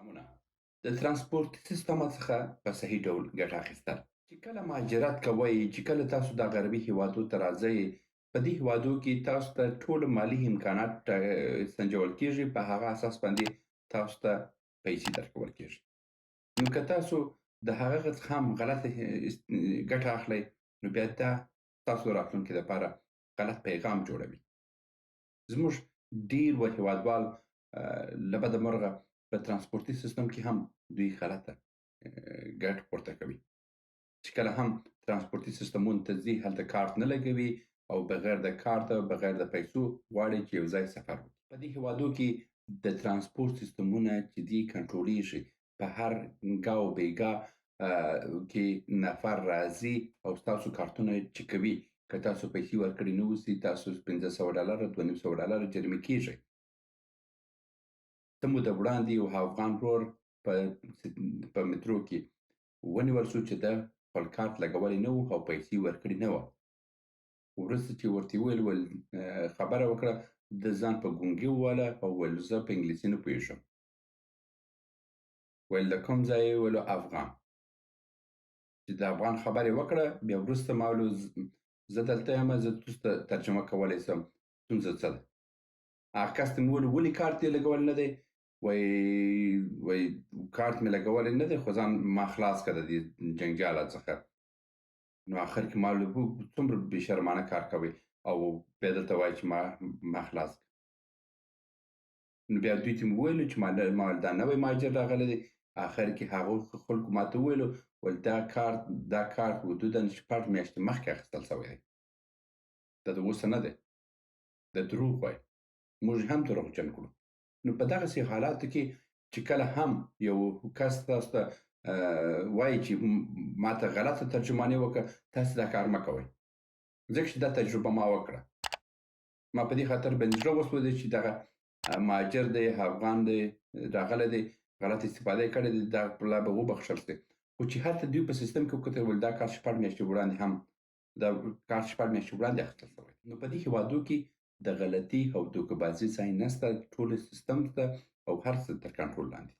سلامونه. د ترانسپورت سیستم څخه په صحیح ډول ګټه اخیستل. چې کله مهاجرت کوئ، چې کله تاسو د غربي هیوادو ته راځئ، په دې هیوادو کې تاسو ته ټول مالي امکانات سنجول کیږي، په هغه اساس باندې تاسو ته پیسې درکول کیږي. نو که تاسو د هغه څخه هم غلطه ګټه اخلئ، نو بیا دا ستاسو راتلونکي لپاره غلط پیغام جوړوي. زموږ ډېر هېوادوال له بده مرغه په ترانسپورتي سیستم کې هم دوی غلطه ګټه پورته کوي. چې کله هم ترانسپورتي سیستمونو ته ځي، هلته کارت نه لګوي او بغیر د کارته، بغیر د پیسو غواړي چې یو ځای سفر وکړي. په دې هېوادو کې د ترانسپورت سیستمونه چې دي کنټرولېږي. په هر ګاو بیګا کې نفر راځي او ستاسو کارتونه چکوي. که تاسو پیسې ورکړې نه اوسي، تاسو $500 $250 جریمه کیږئ. څه موده وړاندې یو افغان ورور په مترو کې ونیول شو چې ده خپل کارت لګولی نه و او پیسې ورکړې نه وه. وروسته چې ورته وویل خبره وکړه، د ځان په ګونګي وواله او ویل زه په انګلیسي نه پوهېږم. ویل د کوم ځای یې؟ ویلو افغان. چې د افغان خبرې وکړه، بیا وروسته ما ویلو زه دلته یم، زه تاسو ته ترجمه کولی شم، ستونزه څه ده؟ هغه کس ته مې وویل ولې کارت دې لګولی نه دی؟ وایي کارت مې لګولی نه دی، خو ځان ما خلاص کړه د دې جنجاله څخه. نو آخر کې ما ویل څومره بې شرمانه کار کوئ او بیا دلته وایي چې ما خلاص کړه. نو بیا دوی ته مې وویلو چې ما دا نوی مهاجر راغلی دی. آخر کې هغو خلکو ما ته وویلو ویل دا کارت حدوداً 6 میاشتې مخکې اخیستل شوی دی، دا د اوسه نه دی، د دروغ وایي. موږ هم دروغجن کړو. نو په دغسې حالاتو کې چې کله هم یو کس تاسو ته وایي چې ما ته غلطه ترجماني وکړه، تاسو دا کار مه کوئ، ځکه چې دا تجربه ما وکړه. ما په دې خاطر باندې زړه وسوځېد چې دغه مهاجر دی، افغان دی، راغلی دی، غلط استفاده یې کړې ده، دغه پله به وبخښل شي. خو چې هلته دوی په سیستم کې وکتل، ویل دا کار 6 میاشتې وړاندې هم دا کار 6 میاشتې وړاندې اخیستل شوی. نو په دې هېوادو کې د غلطي او دوکهبازي ځای نشته، ټول سیستم شته او هر څه تر کنټرول لاندې.